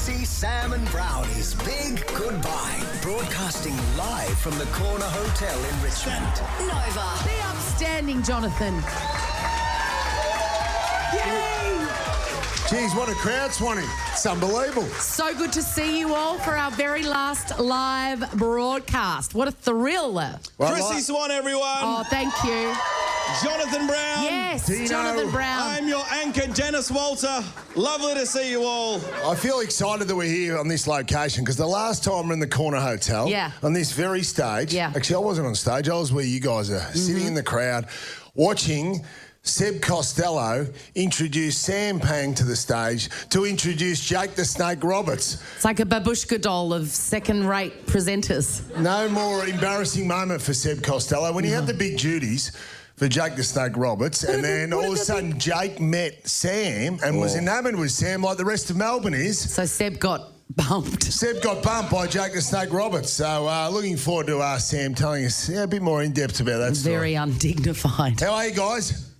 Chrissy, Sam and Brownie's Big Goodbye. Broadcasting live from the Corner Hotel in Richmond. Nova. The upstanding Jonathan. Yay! Geez, what a crowd, Swanee. It's unbelievable. So good to see you all for our very last live broadcast. What a thrill. Well, Chrissy Swan, everyone. Oh, thank you. Jonathan Brown. Yes, Dino. Jonathan Brown. I'm your anchor, Dennis Walter. Lovely to see you all. I feel excited that we're here on this location because the last time we were in the Corner Hotel, on this very stage, actually I wasn't on stage, I was where you guys are, sitting in the crowd, watching Seb Costello introduce Sam Pang to the stage to introduce Jake the Snake Roberts. It's like a babushka doll of second-rate presenters. No more embarrassing moment for Seb Costello when he had the big duties for Jake the Snake Roberts, and then all of a sudden Jake met Sam and was enamoured with Sam like the rest of Melbourne is. So Seb got bumped. Seb got bumped by Jake the Snake Roberts. So looking forward to Sam telling us a bit more in depth about that story. Very undignified. How are you guys?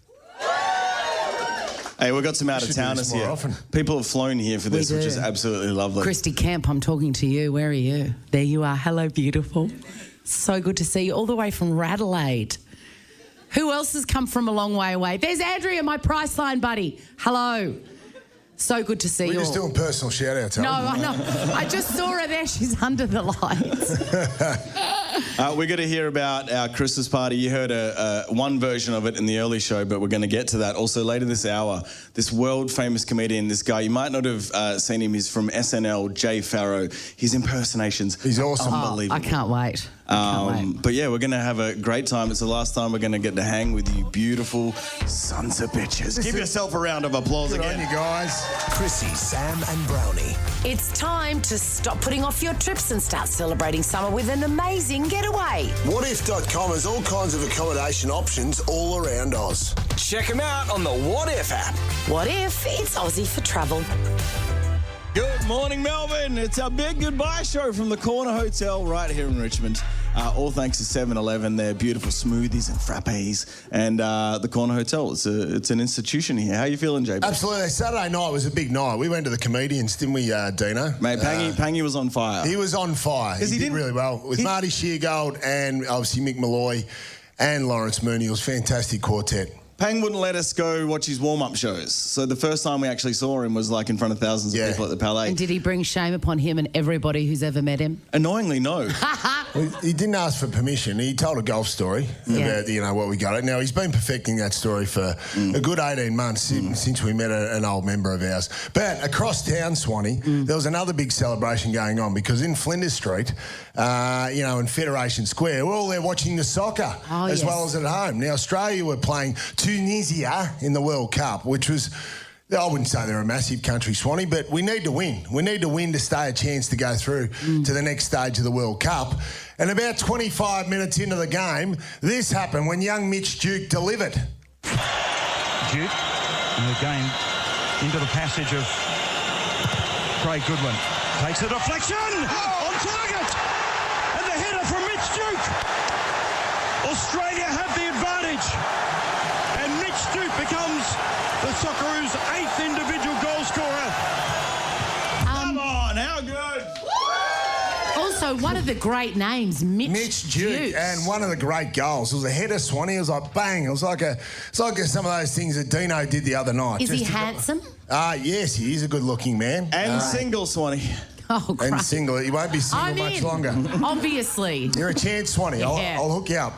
Hey, we've got some out-of-towners here. Often. People have flown here for this, which is absolutely lovely. Christy Camp, I'm talking to you. Where are you? There you are. Hello, beautiful. So good to see you all the way from Radelaide. Who else has come from a long way away? There's Andrea, my Priceline buddy. Hello. So good to see you all. We're just doing personal shout-outs. No, I know. I just saw her there. She's under the lights. We're going to hear about our Christmas party. You heard one version of it in the early show, but we're going to get to that. Also, later this hour, this world-famous comedian, this guy, you might not have seen him. He's from SNL, Jay Pharoah. His impersonations. He's awesome. Unbelievable. I can't wait. But yeah, we're going to have a great time. It's the last time we're going to get to hang with you beautiful sons of bitches. Give yourself a round of applause Good again. on you guys. Chrissy, Sam and Brownie. It's time to stop putting off your trips and start celebrating summer with an amazing getaway. Whatif.com has all kinds of accommodation options all around Oz. Check them out on the What If app. What if it's Aussie for travel? Good morning, Melbourne. It's our big goodbye show from the Corner Hotel right here in Richmond. All thanks to 7-Eleven, their beautiful smoothies and frappes, and the Corner Hotel. It's an institution here. How are you feeling, JB? Absolutely. Saturday night was a big night. We went to the comedians, didn't we, Dino? Mate, Pangy was on fire. He was on fire. He did really well. With Marty Sheargold and obviously Mick Malloy and Lawrence Mooney. It was a fantastic quartet. Pang wouldn't let us go watch his warm-up shows. So the first time we actually saw him was like in front of thousands of people at the Palais. And did he bring shame upon him and everybody who's ever met him? Annoyingly, no. Well, he didn't ask for permission. He told a golf story about, what we got. Now, he's been perfecting that story for a good 18 months since we met an old member of ours. But across town, Swanee, there was another big celebration going on because in Flinders Street, in Federation Square, we're all there watching the soccer as well as at home. Now, Australia were playing Tunisia in the World Cup, which was, I wouldn't say they're a massive country, Swanee, but we need to win. We need to win to stay a chance to go through to the next stage of the World Cup. And about 25 minutes into the game, this happened when young Mitch Duke delivered. Duke in the game into the passage of Craig Goodwin. Takes the deflection on target. And the header from Mitch Duke. Australia have the advantage. And Mitch Duke becomes the Socceroos' 8th individual goal scorer. Come on, how good? Also, one of the great names, Mitch Duke, and one of the great goals. It was a header, Swanee. It was like bang. It was like some of those things that Dino did the other night. Is he handsome? Yes, he is a good-looking man. And single, Swanee. Oh, great. And single. He won't be single much longer. Obviously. You're a chance, Swanee. I'll hook you up.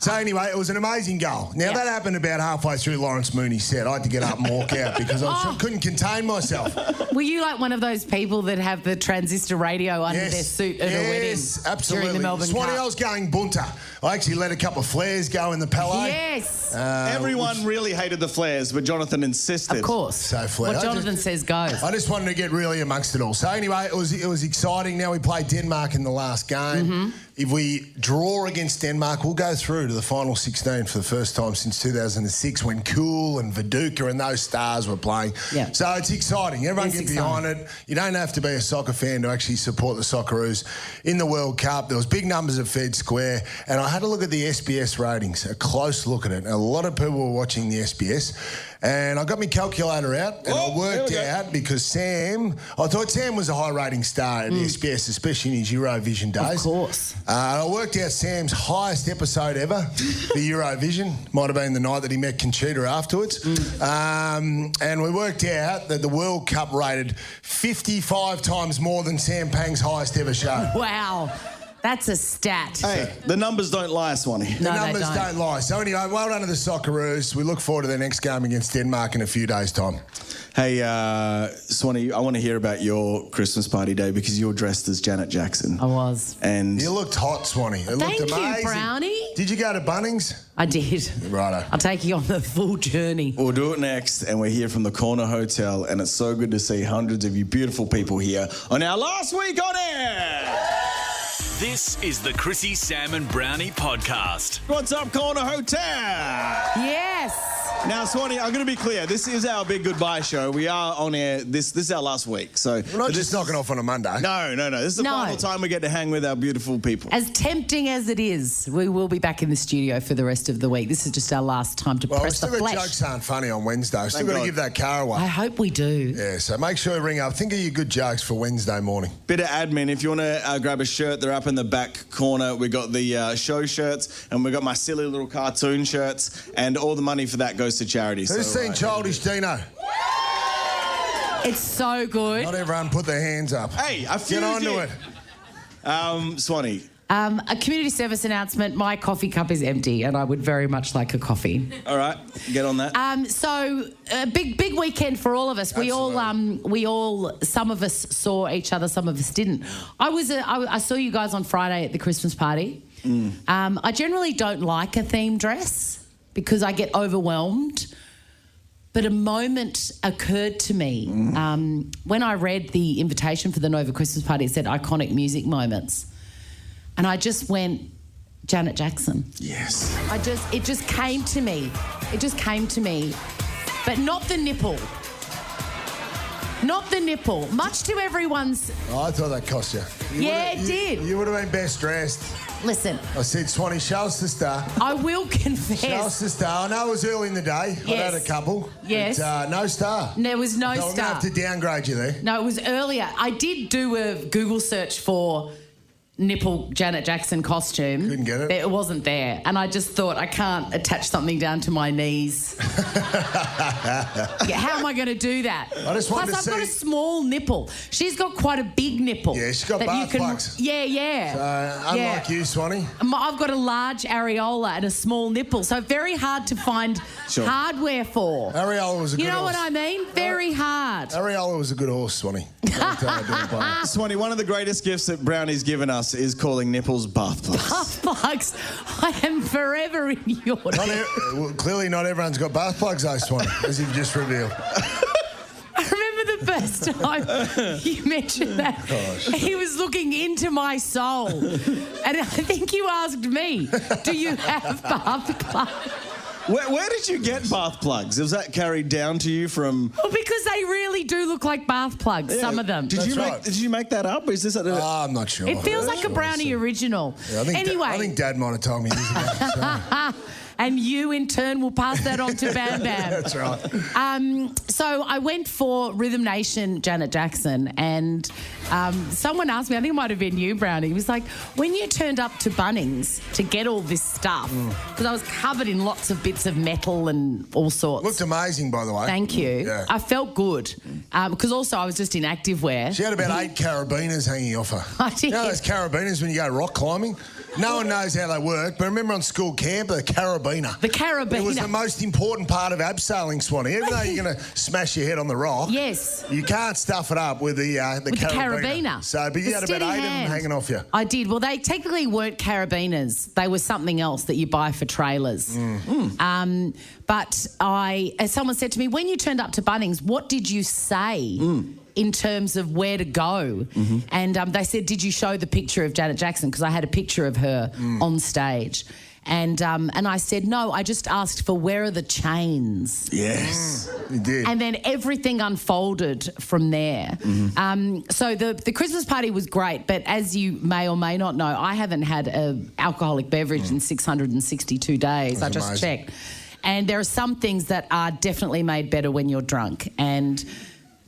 So anyway, it was an amazing goal. Now, that happened about halfway through Lawrence Mooney's set. I had to get up and walk out because I couldn't contain myself. Were you like one of those people that have the transistor radio under their suit at a wedding? Yes, absolutely. During the Melbourne Swanee, Cup? I was going bunter. I actually let a couple of flares go in the Palais. Yes. Everyone really hated the flares, but Jonathan insisted. Of course. So flare. What Jonathan says goes. I just wanted to get really amongst it all. So anyway, it was exciting. Now we play Denmark in the last game. If we draw against Denmark, we'll go through to the final 16 for the first time since 2006 when Kuhl and Viduka and those stars were playing. Yeah. So it's exciting. Everyone get behind it. You don't have to be a soccer fan to actually support the Socceroos in the World Cup. There was big numbers at Fed Square, and I had a look at the SBS ratings, a close look at it. A lot of people were watching the SBS, And I got my calculator out and I worked out because I thought Sam was a high-rating star at SBS, especially in his Eurovision days. Of course. I worked out Sam's highest episode ever for Eurovision. Might have been the night that he met Conchita afterwards. And we worked out that the World Cup rated 55 times more than Sam Pang's highest ever show. Wow. That's a stat. Hey, the numbers don't lie, Swanee. The numbers don't lie. So anyway, well done to the Socceroos. We look forward to their next game against Denmark in a few days' time. Hey, Swanee, I want to hear about your Christmas party day because you were dressed as Janet Jackson. I was. And You looked hot, Swanee. It Thank looked amazing. you, Brownie. Did you go to Bunnings? I did. Righto. I'll take you on the full journey. we'll do it next, and we're here from the Corner Hotel, and it's so good to see hundreds of you beautiful people here on our last week on air. This is the Chrissy, Sam and Brownie podcast. What's up, Corner Hotel? Yes. Now, Swanee, I'm going to be clear. This is our big goodbye show. We are on air. This is our last week. So We're not just knocking off on a Monday. No. This is the final time we get to hang with our beautiful people. As tempting as it is, we will be back in the studio for the rest of the week. This is just our last time to Well, press the still got flesh. jokes aren't funny on Wednesday. Still got to God. give that car away. I hope we do. Yeah, so make sure you ring up. Think of your good jokes for Wednesday morning. Bit of admin. If you want to grab a shirt, they're up in the back corner. We got the show shirts, and we got my silly little cartoon shirts, and all the money for that goes to charity. Who's seen Childish Dino? It's so good. Not everyone put their hands up. Hey, a few Get on to did. it. Swanee. A community service announcement. My coffee cup is empty, and I would very much like a coffee. All right, get on that. So a big weekend for all of us. Some of us saw each other, some of us didn't. I saw you guys on Friday at the Christmas party. I generally don't like a theme dress because I get overwhelmed. But a moment occurred to me when I read the invitation for the Nova Christmas party. It said iconic music moments. And I just went, Janet Jackson. Yes. It just came to me. It just came to me. But not the nipple. Not the nipple. Much to everyone's... Oh, I thought that cost you. It did. You would have been best dressed. Listen. I said, Swanee, show us the star. I will confess. Show us the star. I know it was early in the day. Yes. I had a couple. Yes. But, no star. There was no so star. I'm going to have to downgrade you there. No, it was earlier. I did do a Google search for nipple Janet Jackson costume. Couldn't get it. It wasn't there. And I just thought, I can't attach something down to my knees. How am I going to do that? I just wanted Plus, to I've got a see- small nipple. She's got quite a big nipple. Yeah, she's got that bath plugs. Yeah. Unlike you, Swanee. I've got a large areola and a small nipple, so very hard to find hardware for. Areola was a good horse. You know what I mean? Very hard. Areola was a good horse, Swanee. Swanee, one of the greatest gifts that Brownie's given us is calling nipples bath plugs. Bath plugs. I am forever in your debt. Clearly not everyone's got bath plugs, though, Swanee, as you've just revealed. I remember the first time you mentioned that. He was looking into my soul. And I think you asked me, do you have bath plugs? Where did you get bath plugs? Was that carried down to you from... Well, because they really do look like bath plugs, some of them. Did you make that up? Is this I'm not sure. It feels like a Brownie original. Yeah, I think Dad might have told me years ago. So. And you, in turn, will pass that on to Bam Bam. That's right. So I went for Rhythm Nation Janet Jackson, and someone asked me, I think it might have been you, Brownie, he was like, when you turned up to Bunnings to get all this stuff, because I was covered in lots of bits of metal and all sorts. Looked amazing, by the way. Thank you. Yeah. I felt good, because also I was just in activewear. She had about 8 carabiners hanging off her. I did. You know those carabiners when you go rock climbing? No one knows how they work, but remember on school camp, the carabiner. The carabiner. It was the most important part of abseiling, Swanee. Even though you're going to smash your head on the rock, yes, you can't stuff it up with the carabiner. So, but you had about 8 of them hanging off you. I did. Well, they technically weren't carabiners. They were something else that you buy for trailers. But as someone said to me, when you turned up to Bunnings, what did you say? In terms of where to go. And they said, did you show the picture of Janet Jackson? Because I had a picture of her on stage. And I said, no, I just asked for where are the chains? Yes. You did. And then everything unfolded from there. So the Christmas party was great, but as you may or may not know, I haven't had an alcoholic beverage in 662 days. That's I just amazing. checked. And there are some things that are definitely made better when you're drunk. And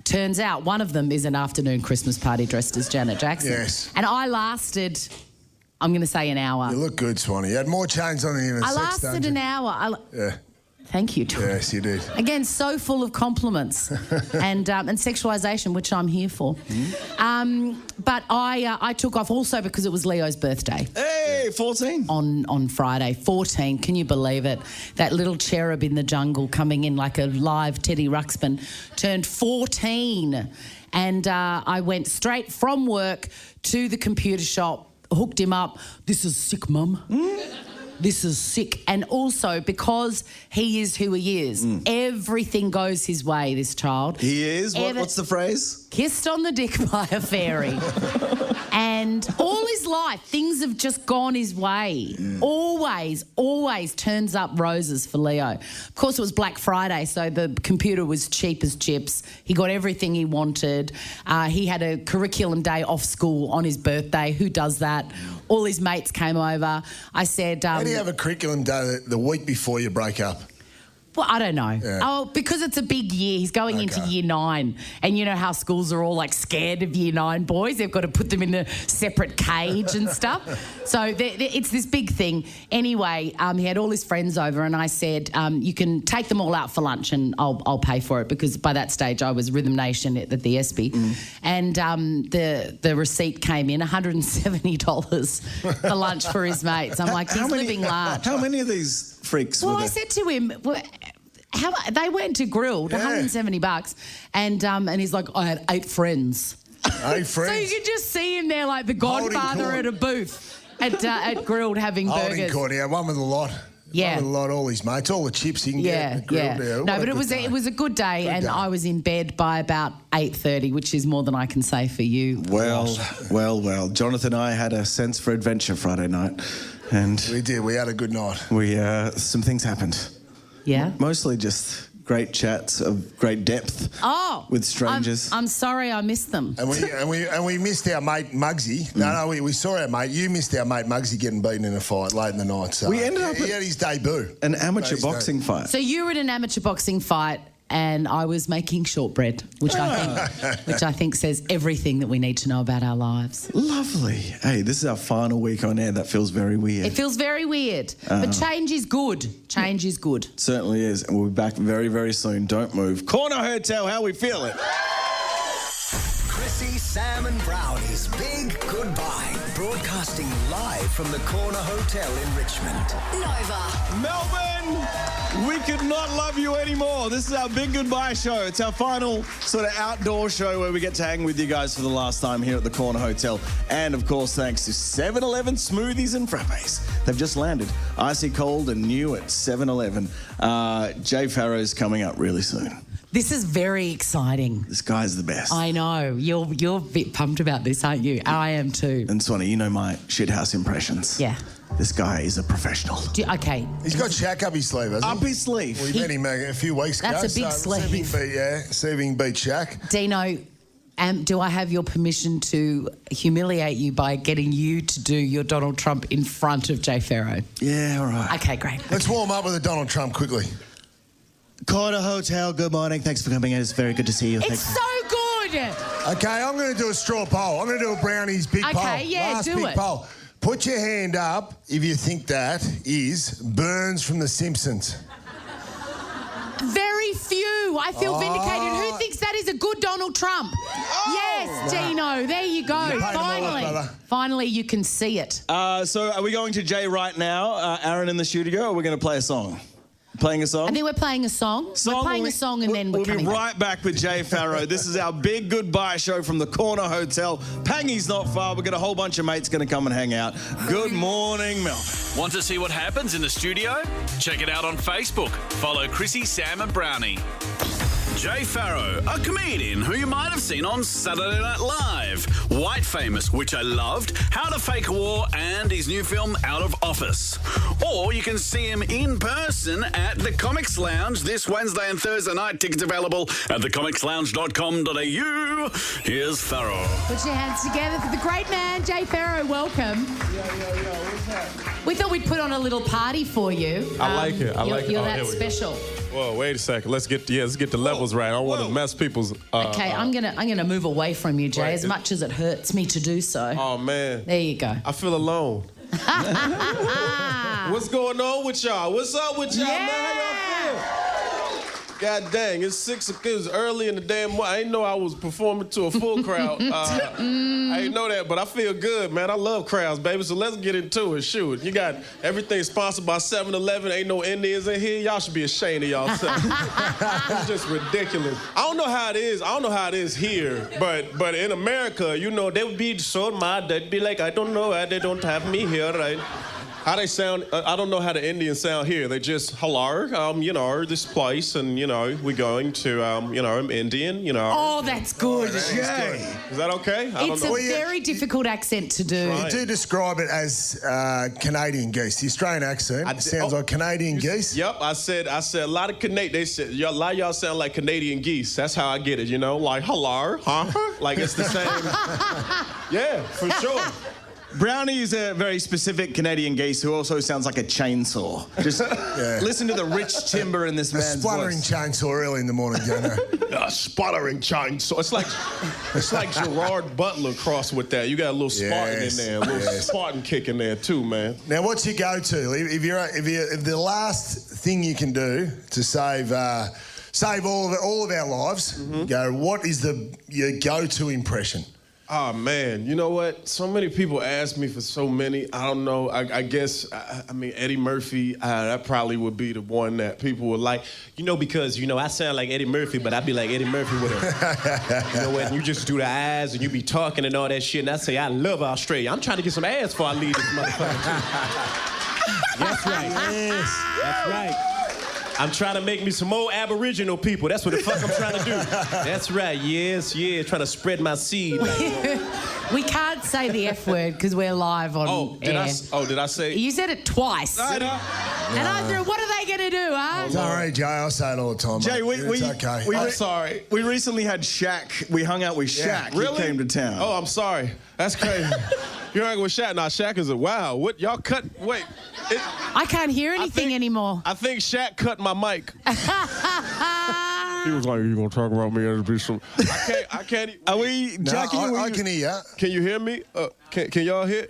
turns out one of them is an afternoon Christmas party dressed as Janet Jackson. Yes. And I lasted, I'm going to say, an hour. You look good, Swanee. You had more chains on you in a I sex lasted dungeon. an hour. Yeah. Thank you, Tom. Yes, you did. Again, so full of compliments and sexualisation, which I'm here for. But I took off also because it was Leo's birthday. Hey, 14. On Friday, 14. Can you believe it? That little cherub in the jungle coming in like a live Teddy Ruxpin turned 14. And I went straight from work to the computer shop, hooked him up. This is sick, Mum. This is sick. And also because he is who he is, everything goes his way, this child. He is? What's the phrase? Kissed on the dick by a fairy. And all his life, things have just gone his way. Always turns up roses for Leo. Of course, it was Black Friday, so the computer was cheap as chips. He got everything he wanted. He had a curriculum day off school on his birthday. Who does that? All his mates came over. I said... How do you have a curriculum day the week before you break up? Well, I don't know. Yeah. Oh, because it's a big year. He's going into year 9. And you know how schools are all like scared of year 9 boys. They've got to put them in a separate cage and stuff. So it's this big thing. Anyway, he had all his friends over and I said, you can take them all out for lunch and I'll pay for it, because by that stage I was Rhythm Nation at the Espy. And the receipt came in, $170 for lunch for his mates. I'm like, he's living large. How many of these freaks were Well, there? I said to him, they went to Grilled, $170, and he's like, I had 8 friends. 8 friends? So you could just see him there like the Holding Godfather court. at a booth at Grilled having Holding burgers. court, yeah, one with a lot. Yeah. One with a lot, all his mates, all the chips he can get. The grilled, No, what but a it was good day. it was a good day, Good and day. I was in bed by about 8:30, which is more than I can say for you. Well. Jonathan and I had a sense for adventure Friday night, and We did. We had a good night. some things happened. Yeah. Mostly just great chats of great depth. Oh, with strangers. I'm sorry, I missed them. And we missed our mate Muggsy. No, we saw our mate. You missed our mate Muggsy getting beaten in a fight late in the night. So We ended up he at had his debut. An amateur His boxing fight. So you were at an amateur boxing fight, and I was making shortbread, which I think says everything that we need to know about our lives. Lovely. Hey, this is our final week on air. That feels very weird. It feels very weird, but change is good. Change is good. Certainly is. And we'll be back very, very soon. Don't move. Corner Hotel, how we feel it? Chrissy, Sam and Brownie's Big Goodbye. Broadcasting live from the Corner Hotel in Richmond. Nova. Melbourne, we could not love you anymore. This is our big goodbye show. It's our final sort of outdoor show where we get to hang with you guys for the last time here at the Corner Hotel. And, of course, thanks to 7-Eleven Smoothies and Frappes. They've just landed icy cold and new at 7-Eleven. Jay Pharoah's coming up really soon. This is very exciting. This guy's the best. I know. You're a bit pumped about this, aren't you? I am too. And Swanee, you know my shithouse impressions. Yeah. This guy is a professional. Okay. He's got Shaq up his sleeve, hasn't he? Up his sleeve. We met him a few weeks ago. That's a big sleeve. See if he can beat Shaq. Dino, do I have your permission to humiliate you by getting you to do your Donald Trump in front of Jay Pharoah? Yeah, all right. Okay, great. Let's warm up with a Donald Trump quickly. Corner Hotel, good morning. Thanks for coming in. It's very good to see you. It's Thanks. so good. Okay, I'm going to do a straw poll. I'm going to do a Brownie's big poll. Okay, yeah, Last do big it. poll. Put your hand up if you think that is Burns from The Simpsons. Very few. I feel vindicated. Who thinks that is a good Donald Trump? Yes, Dino. There you go. paid him all, Finally. brother. Finally, you can see it. So are we going to Jay right now, Aaron in the studio, or are we going to play a song? Playing a song? I think we're playing a song. We're playing a song and then we're We'll coming be back. right back with Jay Pharoah. This is our big goodbye show from the Corner Hotel. Pangy's not far. We've got a whole bunch of mates going to come and hang out. Good morning, Melbourne. Want to see what happens in the studio? Check it out on Facebook. Follow Chrissy, Sam and Brownie. Jay Pharoah, a comedian who you might have seen on Saturday Night Live, White Famous, which I loved, How to Fake a War, and his new film Out of Office. Or you can see him in person at the Comics Lounge this Wednesday and Thursday night. Tickets available at thecomicslounge.com.au. Here's Pharoah. Put your hands together for the great man, Jay Pharoah. Welcome. What's that? We thought we'd put on a little party for you. I like it. You're Oh, that here we go. special. Whoa, wait a second. Let's get the levels right. I don't want to mess people's. Okay, I'm gonna move away from you, Jay, right. as much as it hurts me to do so. Oh man. There you go. I feel alone. What's going on with y'all? What's up with y'all, man? How y'all feel? God dang, it's 6 o'clock. It was early in the damn morning. I didn't know I was performing to a full crowd. I didn't know that, but I feel good, man. I love crowds, baby. So let's get into it. Shoot, you got everything sponsored by 7-Eleven. Ain't no Indians in here. Y'all should be ashamed of yourself. It's just ridiculous. I don't know how it is. I don't know how it is here, but in America, you know, they would be so mad. They'd be like, I don't know why they don't have me here, right? How they sound, I don't know how the Indians sound here. They just, hello, you know, this place, and, you know, we're going to, you know, I'm Indian, you know. Oh, that's good. Is that okay? I It's a very difficult accent to do. You do describe it as Canadian geese. The Australian accent sounds like Canadian geese. Yep, I said a lot of Canadian. They said a lot of y'all sound like Canadian geese. That's how I get it, you know, like hello, huh? Like it's the same. Yeah, for sure. Brownie is a very specific Canadian geese who also sounds like a chainsaw. Just listen to the rich timbre in this man's spluttering voice. chainsaw early in the morning, Jono. A sputtering chainsaw. It's like Gerard Butler crossed with that. You got a little Spartan in there, a little Spartan kick in there too, man. Now, what's your go-to? If the last thing you can do to save all of our lives, go. What is your go-to impression? Oh, man, you know what? So many people ask me for so many. I don't know. I guess, I mean, Eddie Murphy, that probably would be the one that people would like. You know, because, you know, I sound like Eddie Murphy, but I be like Eddie Murphy with a, you know what, and you just do the eyes and you be talking and all that shit, and I say, I love Australia. I'm trying to get some ass before I leave this motherfucker, too. That's right. Yes. That's right. I'm trying to make me some more Aboriginal people. That's what the fuck I'm trying to do. That's right. Yes, trying to spread my seed. We can't say the F word because we're live on air. Did I say? You said it twice. Did I? And I thought, what are they going to do, huh? Don't worry, Jay. I say it all the time. Jay, it's okay. I'm sorry. We recently had Shaq. We hung out with Shaq. Really? He came to town. Oh, I'm sorry. That's crazy. You're hanging with Shaq. Now, Shaq is wow. What? Y'all cut. Wait. I can't hear anything anymore. I think Shaq cut my mic. He was like, "You gonna talk about me as be some?" I can't. Are we, Jackie? I can hear you. Can you hear me? Can y'all hear?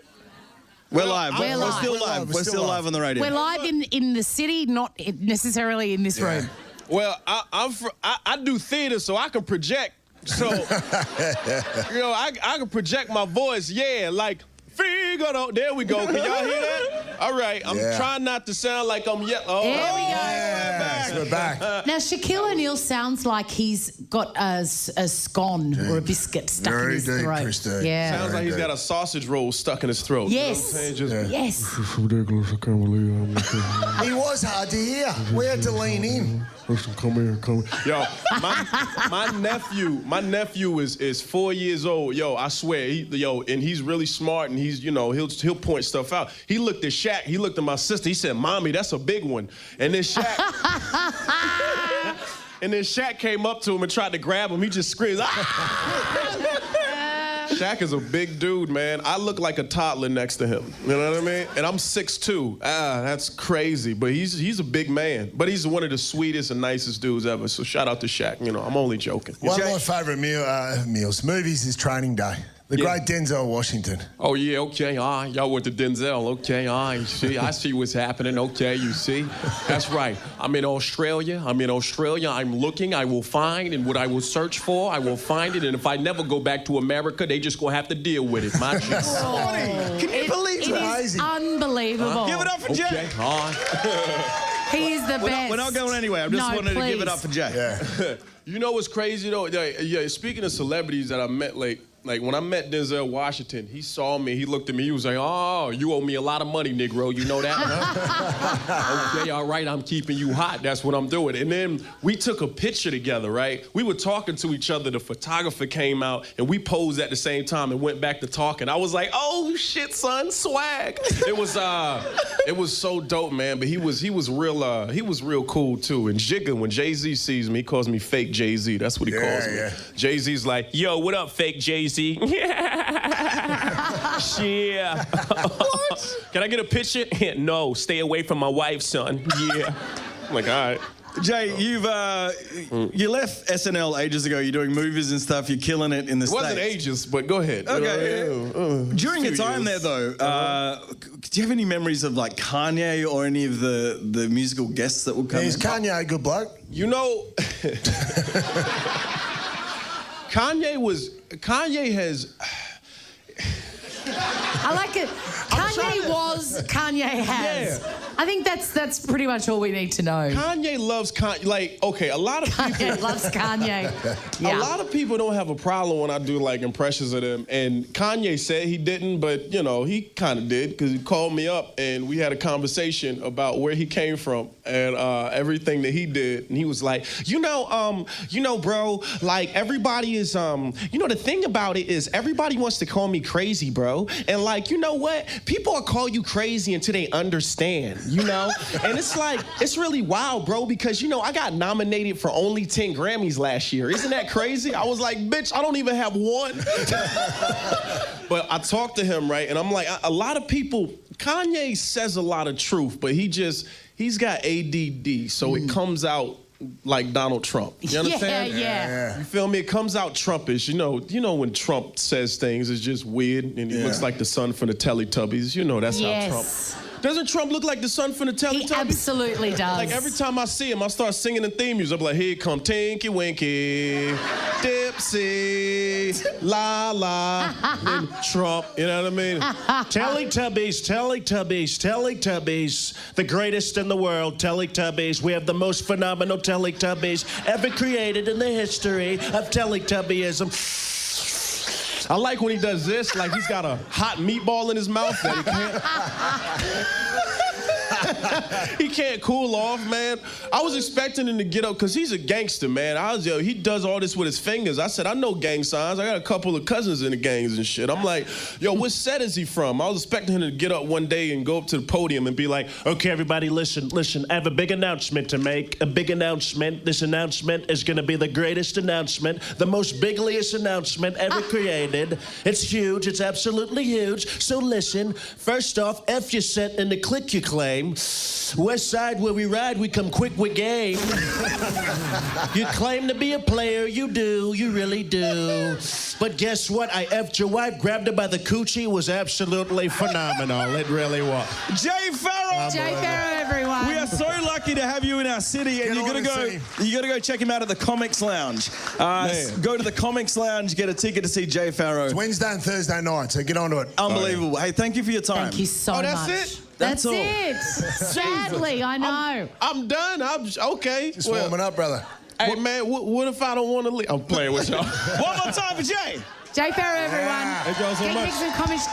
We're live. We're We're live. still live. We're still live on the radio. We're live in the city, not necessarily in this room. Well, I do theater, so I can project. So, you know, I can project my voice. Yeah, like. Figaro. There we go. Can y'all hear that? All right. I'm trying not to sound like I'm yet. Oh, there we go. Yes, we're back. Now, Shaquille O'Neal sounds like he's got a scone or a biscuit stuck in his throat. Christine. Yeah. Sounds like he's got a sausage roll stuck in his throat. Yes. You know what I'm saying? Yes. It's ridiculous. I can't believe I'm He was hard to hear. We had to lean in. Listen, come here. Yo, my nephew is 4 years old. Yo, I swear, and he's really smart, and he's, you know, he'll point stuff out. He looked at Shaq. He looked at my sister. He said, "Mommy, that's a big one." And then Shaq, came up to him and tried to grab him. He just screamed. Shaq is a big dude, man. I look like a toddler next to him. You know what I mean? And I'm 6'2". That's crazy. But he's a big man. But he's one of the sweetest and nicest dudes ever. So shout out to Shaq. You know, I'm only joking. One of my favourite movies is Training Day. The great Denzel Washington. Oh, yeah, okay, y'all went to Denzel, okay, I see what's happening, okay, you see. That's right. I'm in Australia, I'm looking, I will find, and what I will search for, I will find it, and if I never go back to America, they just gonna have to deal with it, my Jesus. Can you believe that? It is unbelievable. Give it up for Jay. He is the best. We're not going anywhere. I just wanted to give it up for Jay. Yeah. You know what's crazy, though? Yeah, speaking of celebrities that I met, like, Like, when I met Denzel Washington, he saw me, he looked at me, he was like, oh, you owe me a lot of money, Negro, you know that? Huh? Okay, all right, I'm keeping you hot, that's what I'm doing. And then we took a picture together, right? We were talking to each other, the photographer came out, and we posed at the same time and went back to talking. I was like, oh, shit, son, swag. It was so dope, man, but he was real cool, too. And Jigga, when Jay-Z sees me, he calls me fake Jay-Z, that's what he calls me. Yeah. Jay-Z's like, yo, what up, fake Jay-Z? Yeah. What? Can I get a picture? No, stay away from my wife, son. Yeah. I'm like, all right. Jay, you left SNL ages ago. You're doing movies and stuff. You're killing it in the States. It wasn't ages, but go ahead. Okay. During your time there, though, do you have any memories of like Kanye or any of the musical guests that would come? Is Kanye a good bloke? You know, Kanye has. I like it. Kanye was, Kanye has. Yeah. I think that's pretty much all we need to know. Kanye loves Kanye. Like, okay, a lot of people. Kanye loves Kanye. Yeah. A lot of people don't have a problem when I do like impressions of them. And Kanye said he didn't, but you know, he kind of did because he called me up and we had a conversation about where he came from and everything that he did. And he was like, you know, bro, like everybody is, the thing about it is everybody wants to call me crazy, bro. And like, you know what? People will call you crazy until they understand, you know? And it's like, it's really wild, bro, because, you know, I got nominated for only 10 Grammys last year. Isn't that crazy? I was like, bitch, I don't even have one. But I talked to him, right? And I'm like, a lot of people, Kanye says a lot of truth, but he's got ADD, so it comes out like Donald Trump. You understand? Yeah. You feel me? It comes out Trumpish. You know when Trump says things, it's just weird, and he looks like the son from the Teletubbies. You know that's how Trump. Doesn't Trump look like the son from the Teletubbies? He absolutely does. Like every time I see him, I start singing the theme music. I'm like, here come Tinky Winky, Dipsy, La La, and Trump. You know what I mean? Teletubbies, the greatest in the world, Teletubbies. We have the most phenomenal Teletubbies ever created in the history of Teletubbyism. I like when he does this, like he's got a hot meatball in his mouth that he can't. He can't cool off, man. I was expecting him to get up because he's a gangster, man. He does all this with his fingers. I said, I know gang signs. I got a couple of cousins in the gangs and shit. I'm like, yo, what set is he from? I was expecting him to get up one day and go up to the podium and be like, okay, everybody, listen. I have a big announcement to make. A big announcement. This announcement is going to be the greatest announcement, the most bigliest announcement ever created. It's huge. It's absolutely huge. So listen, first off, F you set and the click you claim. West Side, where we ride, we come quick with game. You claim to be a player, you do, you really do. But guess what? I effed your wife, grabbed her by the coochie. It was absolutely phenomenal. It really was. Jay Pharoah! Jay Pharoah, everyone. We are so lucky to have you in our city, and you got to go check him out at the Comics Lounge. Go to the Comics Lounge, get a ticket to see Jay Pharoah. It's Wednesday and Thursday night, so get onto it. Unbelievable. Hey, thank you for your time. Thank you so much. That's it? That's all. it. Sadly, I know. I'm done. I'm okay. Just warming up, brother. Hey, man, what if I don't want to leave? I'm playing with y'all. One more time for Jay. Jay Pharoah, everyone. Thank y'all so much.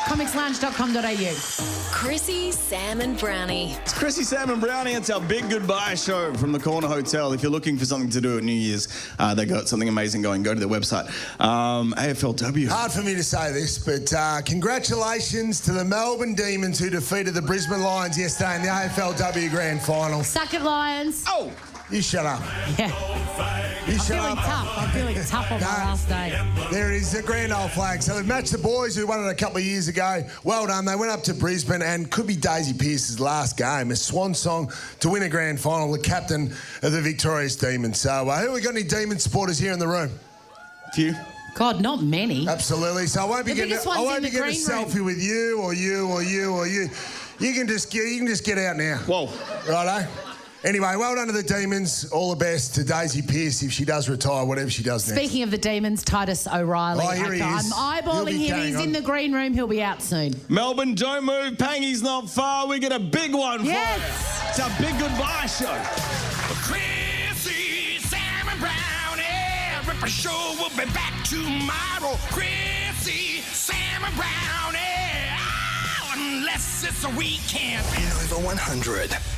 comicslounge.com.au. Chrissy, Sam and Brownie. It's Chrissy, Sam and Brownie. It's our big goodbye show from the Corner Hotel. If you're looking for something to do at New Year's, they got something amazing going. Go to their website. AFLW. Hard for me to say this, but congratulations to the Melbourne Demons who defeated the Brisbane Lions yesterday in the AFLW Grand Final. Suck it, Lions. Oh. You shut up. Yeah. You shut up. I'm feeling tough on my last day. There is the grand old flag. So they've matched the boys who won it a couple of years ago. Well done. They went up to Brisbane and could be Daisy Pearce's last game. A swan song to win a grand final. The captain of the victorious Demons. So who we got any Demon supporters here in the room? A few. God, not many. Absolutely. So I won't be getting a selfie with you or you or you or you. You can just get out now. Whoa. Righto. Anyway, well done to the Demons. All the best to Daisy Pearce if she does retire, whatever she does next. Speaking of the Demons, Titus O'Reilly. Oh, here he is. I'm eyeballing him. He's in the green room. He'll be out soon. Melbourne, don't move. Pangy's not far. We get a big one for you. It's our big goodbye show. Chrissy, Sam and Brownie. Ripper Show will be back tomorrow. Chrissy. Chrissy, Sam and Brownie. Oh, unless it's a weekend. Nova 100.